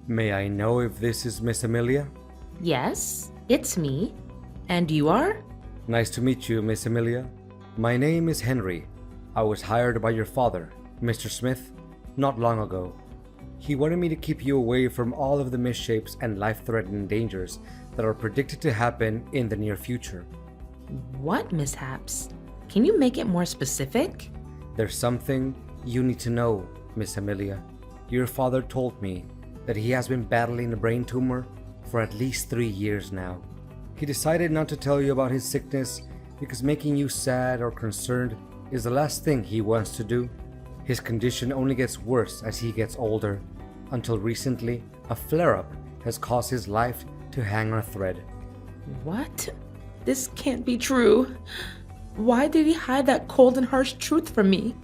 May I know if this is Miss Amelia? Yes, it's me. And you are? Nice to meet you, Miss Amelia. My name is Henry. I was hired by your father, Mr. Smith, not long ago. He wanted me to keep you away from all of the misshapes and life-threatening dangers that are predicted to happen in the near future. What mishaps? Can you make it more specific? There's something you need to know, Miss Amelia. Your father told me that he has been battling a brain tumor for at least 3 years now. He decided not to tell you about his sickness because making you sad or concerned is the last thing he wants to do. His condition only gets worse as he gets older. Until recently, a flare-up has caused his life to hang on a thread. What? This can't be true. Why did he hide that cold and harsh truth from me?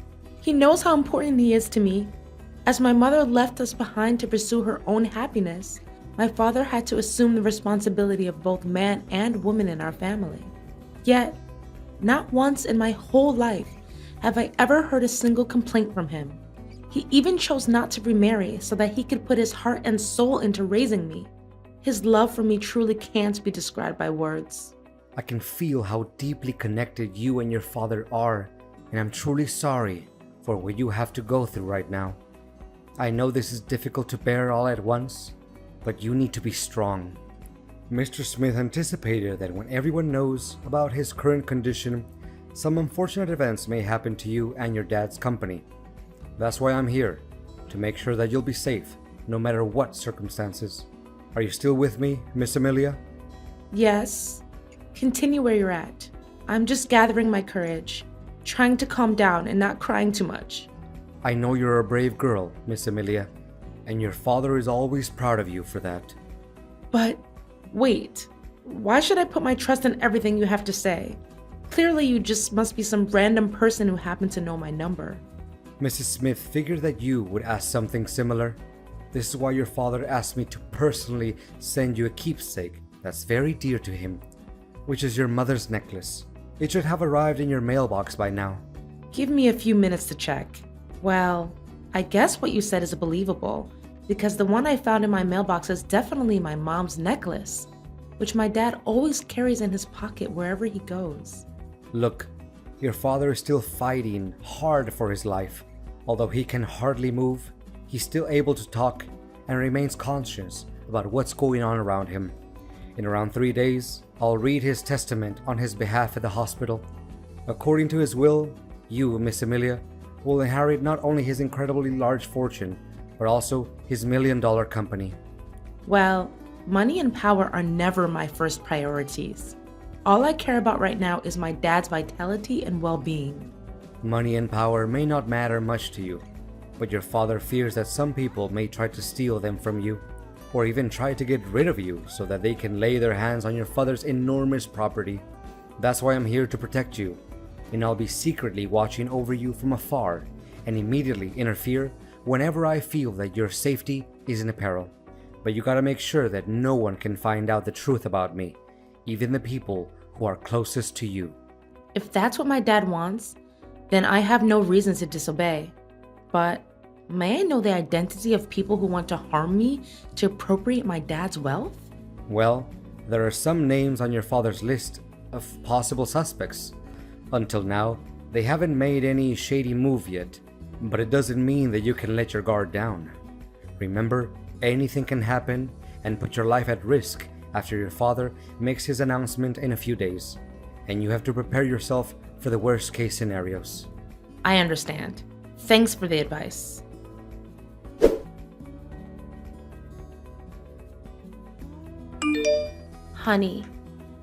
He knows how important he is to me. As my mother left us behind to pursue her own happiness, my father had to assume the responsibility of both man and woman in our family. Yet, not once in my whole life have I ever heard a single complaint from him. He even chose not to remarry so that he could put his heart and soul into raising me. His love for me truly can't be described by words. I can feel how deeply connected you and your father are, and I'm truly sorry for what you have to go through right now. I know this is difficult to bear all at once, but you need to be strong. Mr. Smith anticipated that when everyone knows about his current condition, some unfortunate events may happen to you and your dad's company. That's why I'm here, to make sure that you'll be safe, no matter what circumstances. Are you still with me, Miss Amelia? Yes. Continue where you're at. I'm just gathering my courage, trying to calm down and not crying too much. I know you're a brave girl, Miss Amelia, and your father is always proud of you for that. But wait, why should I put my trust in everything you have to say? Clearly you just must be some random person who happened to know my number. Mrs. Smith figured that you would ask something similar. This is why your father asked me to personally send you a keepsake that's very dear to him, which is your mother's necklace. It should have arrived in your mailbox by now. Give me a few minutes to check. Well, I guess what you said is believable, because the one I found in my mailbox is definitely my mom's necklace, which my dad always carries in his pocket wherever he goes. Look, your father is still fighting hard for his life. Although he can hardly move, he's still able to talk and remains conscious about what's going on around him. In around 3 days, I'll read his testament on his behalf at the hospital. According to his will, you, Miss Amelia, will inherit not only his incredibly large fortune, but also his $1 million company. Well, money and power are never my first priorities. All I care about right now is my dad's vitality and well-being. Money and power may not matter much to you, but your father fears that some people may try to steal them from you, or even try to get rid of you so that they can lay their hands on your father's enormous property. That's why I'm here to protect you, and I'll be secretly watching over you from afar and immediately interfere whenever I feel that your safety is in peril. But you gotta make sure that no one can find out the truth about me, even the people who are closest to you. If that's what my dad wants, then I have no reason to disobey. But may I know the identity of people who want to harm me to appropriate my dad's wealth? Well, there are some names on your father's list of possible suspects. Until now, they haven't made any shady move yet, but it doesn't mean that you can let your guard down. Remember, anything can happen and put your life at risk after your father makes his announcement in a few days, and you have to prepare yourself for the worst case scenarios. I understand. Thanks for the advice. Honey,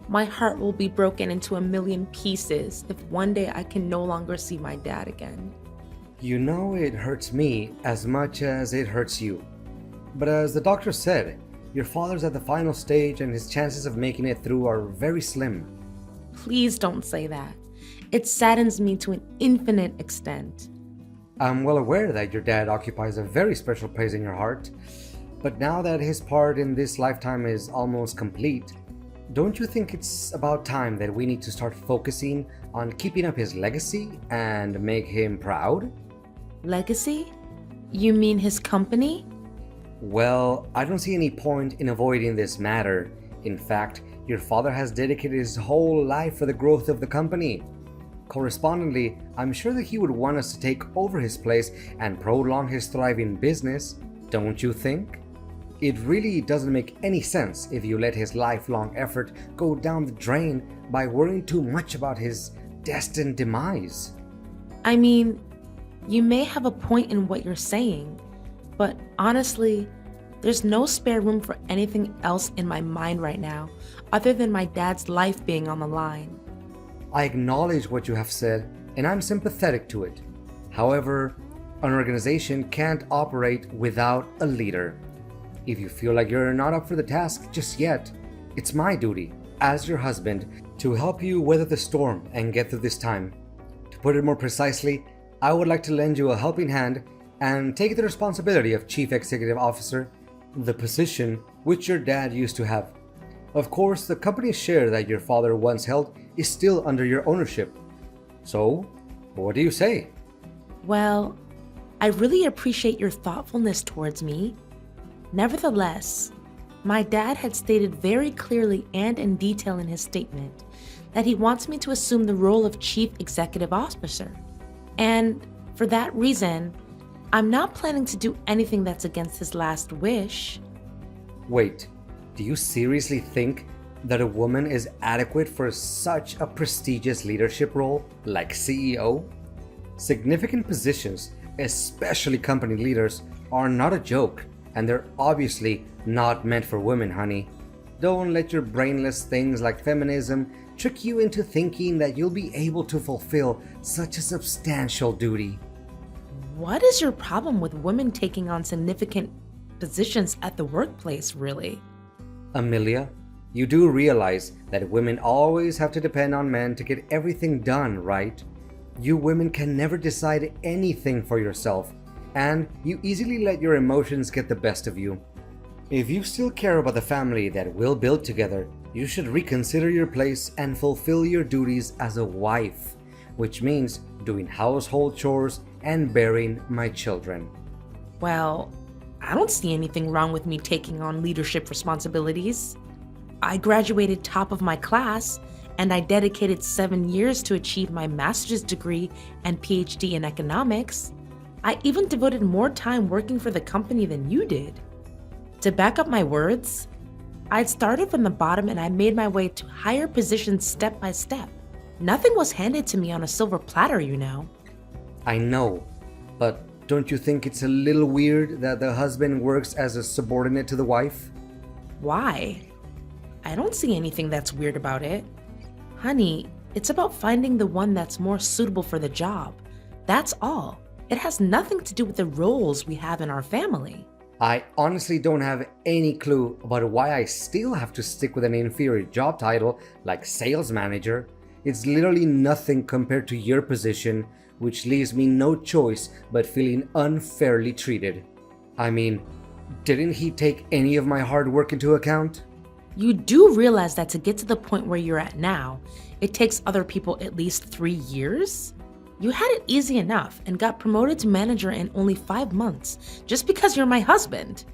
my heart will be broken into 1,000,000 pieces if one day I can no longer see my dad again. You know it hurts me as much as it hurts you. But as the doctor said, your father's at the final stage and his chances of making it through are very slim. Please don't say that. It saddens me to an infinite extent. I'm well aware that your dad occupies a very special place in your heart, but now that his part in this lifetime is almost complete, don't you think it's about time that we need to start focusing on keeping up his legacy and make him proud? Legacy? You mean his company? Well, I don't see any point in avoiding this matter. In fact, your father has dedicated his whole life for the growth of the company. Correspondingly, I'm sure that he would want us to take over his place and prolong his thriving business, don't you think? It really doesn't make any sense if you let his lifelong effort go down the drain by worrying too much about his destined demise. I mean, you may have a point in what you're saying, but honestly, there's no spare room for anything else in my mind right now other than my dad's life being on the line. I acknowledge what you have said, and I'm sympathetic to it. However, an organization can't operate without a leader. If you feel like you're not up for the task just yet, it's my duty, as your husband, to help you weather the storm and get through this time. To put it more precisely, I would like to lend you a helping hand and take the responsibility of Chief Executive Officer, the position which your dad used to have. Of course, the company's share that your father once held is still under your ownership. So, what do you say? Well, I really appreciate your thoughtfulness towards me. Nevertheless, my dad had stated very clearly and in detail in his statement that he wants me to assume the role of Chief Executive Officer. And for that reason, I'm not planning to do anything that's against his last wish. Wait, do you seriously think that a woman is adequate for such a prestigious leadership role like CEO? Significant positions, especially company leaders, are not a joke, and they're obviously not meant for women, honey. Don't let your brainless things like feminism trick you into thinking that you'll be able to fulfill such a substantial duty. What is your problem with women taking on significant positions at the workplace, really? Amelia, you do realize that women always have to depend on men to get everything done, right? You women can never decide anything for yourself, and you easily let your emotions get the best of you. If you still care about the family that we'll build together, you should reconsider your place and fulfill your duties as a wife, which means doing household chores and bearing my children. Well, I don't see anything wrong with me taking on leadership responsibilities. I graduated top of my class, and I dedicated 7 years to achieve my master's degree and PhD in economics. I even devoted more time working for the company than you did. To back up my words, I'd started from the bottom and I made my way to higher positions step by step. Nothing was handed to me on a silver platter, you know. I know, but don't you think it's a little weird that the husband works as a subordinate to the wife? Why? I don't see anything that's weird about it. Honey, it's about finding the one that's more suitable for the job. That's all. It has nothing to do with the roles we have in our family. I honestly don't have any clue about why I still have to stick with an inferior job title like sales manager. It's literally nothing compared to your position, which leaves me no choice but feeling unfairly treated. I mean, didn't he take any of my hard work into account? You do realize that to get to the point where you're at now, it takes other people at least 3 years? You had it easy enough and got promoted to manager in only 5 months just because you're my husband.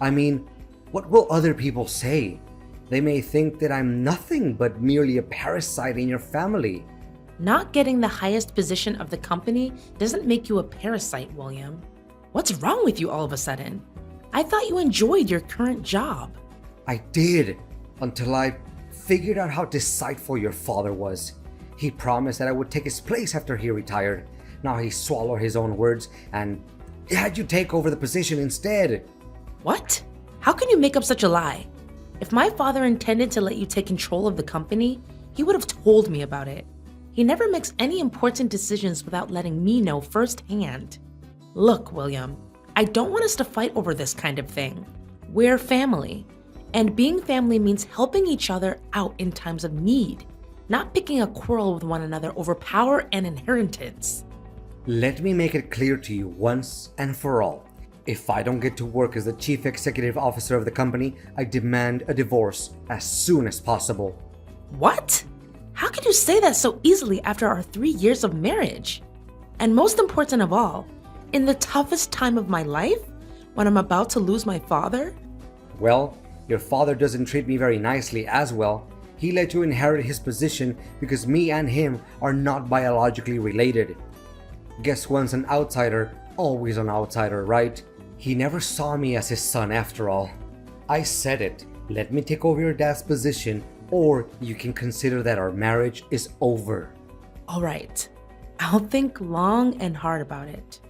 I mean, what will other people say? They may think that I'm nothing but merely a parasite in your family. Not getting the highest position of the company doesn't make you a parasite, William. What's wrong with you all of a sudden? I thought you enjoyed your current job. I did, until I figured out how deceitful your father was. He promised that I would take his place after he retired. Now he swallowed his own words and had you take over the position instead. What? How can you make up such a lie? If my father intended to let you take control of the company, he would have told me about it. He never makes any important decisions without letting me know firsthand. Look, William, I don't want us to fight over this kind of thing. We're family, and being family means helping each other out in times of need, not picking a quarrel with one another over power and inheritance. Let me make it clear to you once and for all. If I don't get to work as the chief executive officer of the company, I demand a divorce as soon as possible. What? How could you say that so easily after our 3 years of marriage? And most important of all, in the toughest time of my life, when I'm about to lose my father? Well, your father doesn't treat me very nicely as well. He let you inherit his position because me and him are not biologically related. Guess once an outsider, always an outsider, right? He never saw me as his son after all. I said it. Let me take over your dad's position, or you can consider that our marriage is over. All right, I'll think long and hard about it.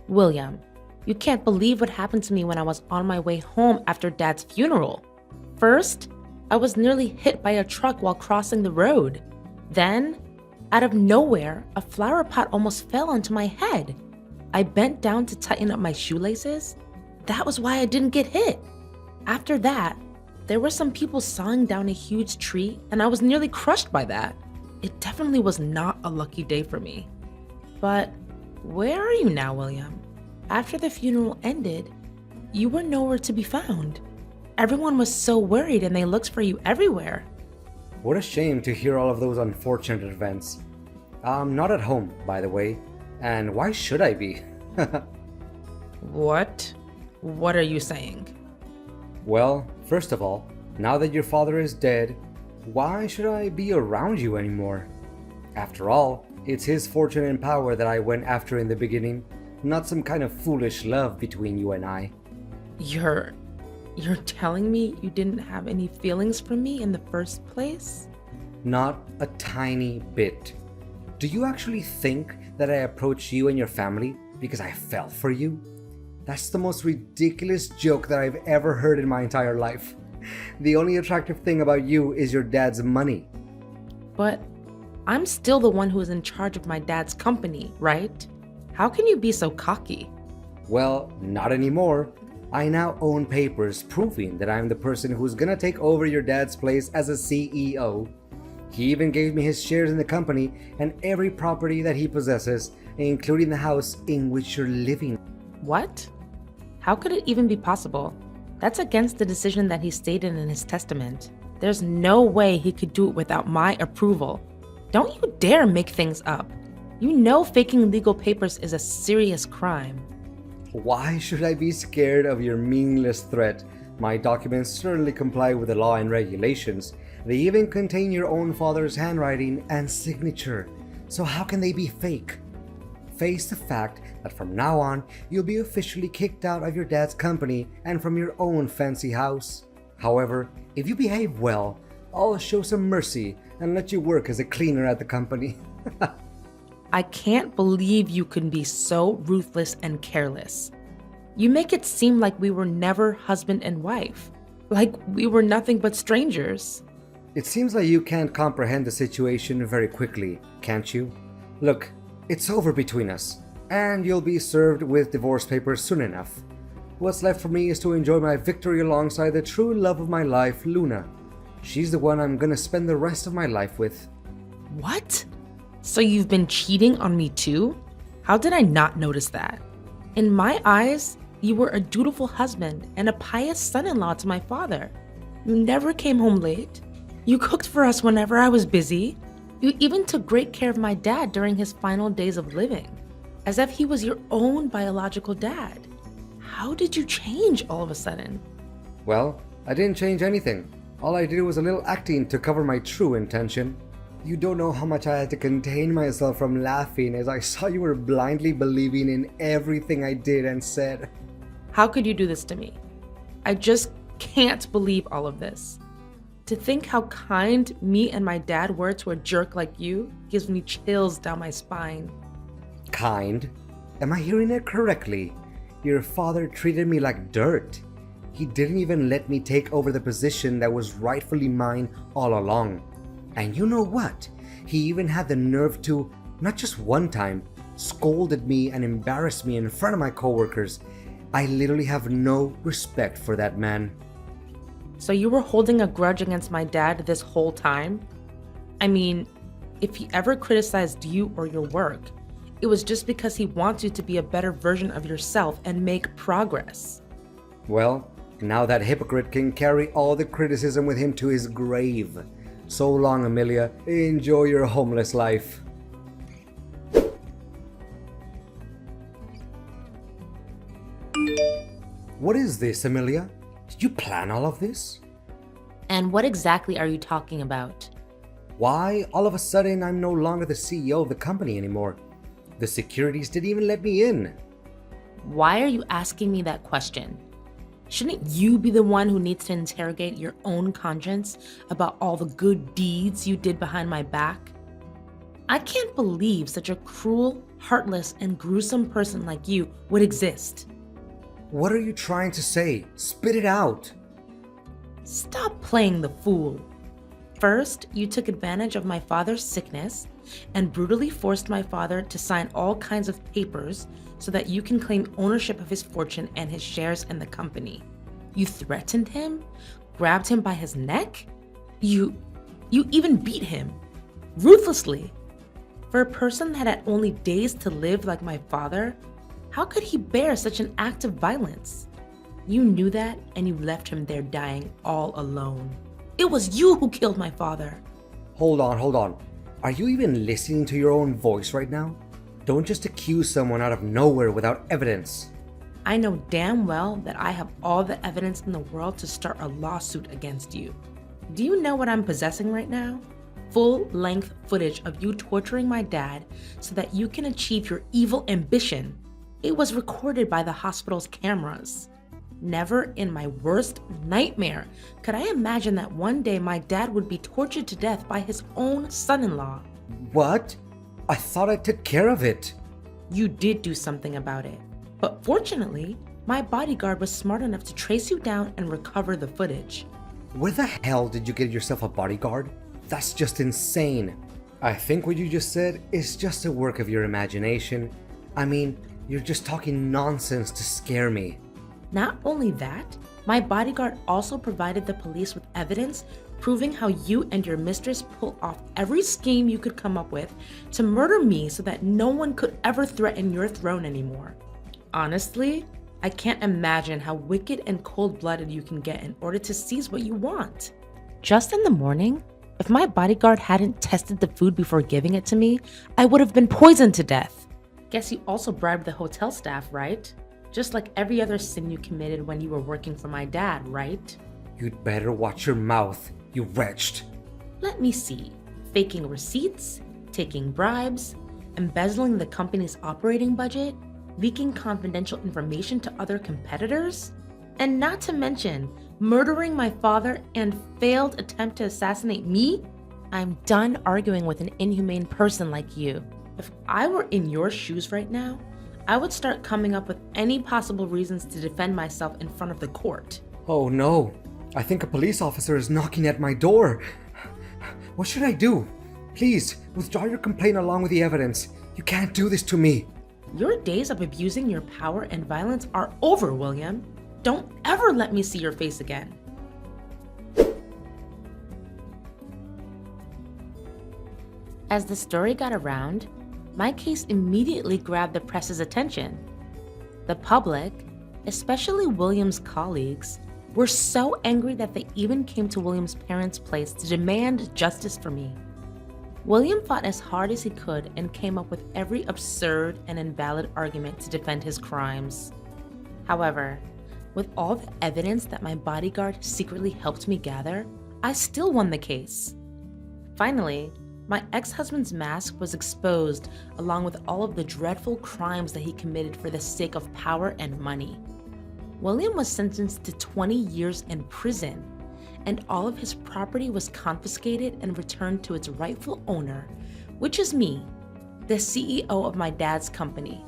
William, you can't believe what happened to me when I was on my way home after Dad's funeral. First, I was nearly hit by a truck while crossing the road. Then, out of nowhere, a flower pot almost fell onto my head. I bent down to tighten up my shoelaces. That was why I didn't get hit. After that, there were some people sawing down a huge tree, and I was nearly crushed by that. It definitely was not a lucky day for me. But where are you now, William? After the funeral ended, you were nowhere to be found. Everyone was so worried and they looked for you everywhere. What a shame to hear all of those unfortunate events. I'm not at home, by the way, and why should I be? What? What are you saying? Well, first of all, now that your father is dead, why should I be around you anymore? After all, it's his fortune and power that I went after in the beginning, not some kind of foolish love between you and I. You're telling me you didn't have any feelings for me in the first place? Not a tiny bit. Do you actually think that I approached you and your family because I fell for you? That's the most ridiculous joke that I've ever heard in my entire life. The only attractive thing about you is your dad's money. But I'm still the one who is in charge of my dad's company, right? How can you be so cocky? Well, not anymore. I now own papers proving that I'm the person who's gonna take over your dad's place as a CEO. He even gave me his shares in the company and every property that he possesses, including the house in which you're living. What? How could it even be possible? That's against the decision that he stated in his testament. There's no way he could do it without my approval. Don't you dare make things up. You know faking legal papers is a serious crime. Why should I be scared of your meaningless threat? My documents certainly comply with the law and regulations. They even contain your own father's handwriting and signature. So how can they be fake? Face the fact that from now on, you'll be officially kicked out of your dad's company and from your own fancy house. However, if you behave well, I'll show some mercy and let you work as a cleaner at the company. I can't believe you can be so ruthless and careless. You make it seem like we were never husband and wife, like we were nothing but strangers. It seems like you can't comprehend the situation very quickly, can't you? Look, it's over between us, and you'll be served with divorce papers soon enough. What's left for me is to enjoy my victory alongside the true love of my life, Luna. She's the one I'm gonna spend the rest of my life with. What? So you've been cheating on me too? How did I not notice that? In my eyes, you were a dutiful husband and a pious son-in-law to my father. You never came home late. You cooked for us whenever I was busy. You even took great care of my dad during his final days of living, as if he was your own biological dad. How did you change all of a sudden? Well, I didn't change anything. All I did was a little acting to cover my true intention. You don't know how much I had to contain myself from laughing as I saw you were blindly believing in everything I did and said. How could you do this to me? I just can't believe all of this. To think how kind me and my dad were to a jerk like you gives me chills down my spine. Kind? Am I hearing it correctly? Your father treated me like dirt. He didn't even let me take over the position that was rightfully mine all along. And you know what? He even had the nerve to, not just one time, scolded me and embarrassed me in front of my coworkers. I literally have no respect for that man. So you were holding a grudge against my dad this whole time? I mean, if he ever criticized you or your work, it was just because he wants you to be a better version of yourself and make progress. Well, now that hypocrite can carry all the criticism with him to his grave. So long, Amelia. Enjoy your homeless life. What is this, Amelia? Did you plan all of this? And what exactly are you talking about? Why, all of a sudden, I'm no longer the CEO of the company anymore. The securities didn't even let me in. Why are you asking me that question? Shouldn't you be the one who needs to interrogate your own conscience about all the good deeds you did behind my back? I can't believe such a cruel, heartless, and gruesome person like you would exist. What are you trying to say? Spit it out. Stop playing the fool. First, you took advantage of my father's sickness and brutally forced my father to sign all kinds of papers so that you can claim ownership of his fortune and his shares in the company. You threatened him, grabbed him by his neck. You even beat him, ruthlessly. For a person that had only days to live like my father, how could he bear such an act of violence? You knew that, and you left him there dying all alone. It was you who killed my father. Hold on. Are you even listening to your own voice right now? Don't just accuse someone out of nowhere without evidence. I know damn well that I have all the evidence in the world to start a lawsuit against you. Do you know what I'm possessing right now? Full-length footage of you torturing my dad so that you can achieve your evil ambition. It was recorded by the hospital's cameras. Never in my worst nightmare could I imagine that one day my dad would be tortured to death by his own son-in-law. What? I thought I took care of it. You did do something about it. But fortunately, my bodyguard was smart enough to trace you down and recover the footage. Where the hell did you get yourself a bodyguard? That's just insane. I think what you just said is just a work of your imagination. I mean, you're just talking nonsense to scare me. Not only that, my bodyguard also provided the police with evidence proving how you and your mistress pulled off every scheme you could come up with to murder me so that no one could ever threaten your throne anymore. Honestly, I can't imagine how wicked and cold-blooded you can get in order to seize what you want. Just in the morning, if my bodyguard hadn't tested the food before giving it to me, I would have been poisoned to death. Guess you also bribed the hotel staff, right? Just like every other sin you committed when you were working for my dad, right? You'd better watch your mouth, you wretched. Let me see. Faking receipts, taking bribes, embezzling the company's operating budget, leaking confidential information to other competitors, and not to mention murdering my father and failed attempt to assassinate me? I'm done arguing with an inhumane person like you. If I were in your shoes right now, I would start coming up with any possible reasons to defend myself in front of the court. Oh no, I think a police officer is knocking at my door. What should I do? Please, withdraw your complaint along with the evidence. You can't do this to me. Your days of abusing your power and violence are over, William. Don't ever let me see your face again. As the story got around, my case immediately grabbed the press's attention. The public, especially William's colleagues, were so angry that they even came to William's parents' place to demand justice for me. William fought as hard as he could and came up with every absurd and invalid argument to defend his crimes. However, with all the evidence that my bodyguard secretly helped me gather, I still won the case. Finally, my ex-husband's mask was exposed along with all of the dreadful crimes that he committed for the sake of power and money. William was sentenced to 20 years in prison, and all of his property was confiscated and returned to its rightful owner, which is me, the CEO of my dad's company.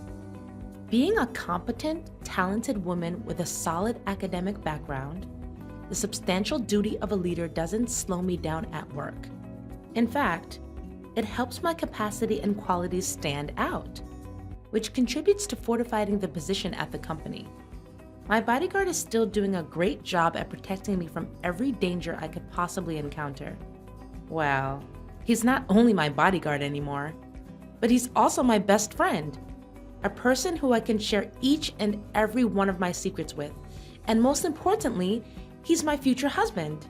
Being a competent, talented woman with a solid academic background, the substantial duty of a leader doesn't slow me down at work. In fact, it helps my capacity and qualities stand out, which contributes to fortifying the position at the company. My bodyguard is still doing a great job at protecting me from every danger I could possibly encounter. Well, he's not only my bodyguard anymore, but he's also my best friend, a person who I can share each and every one of my secrets with, and most importantly, he's my future husband.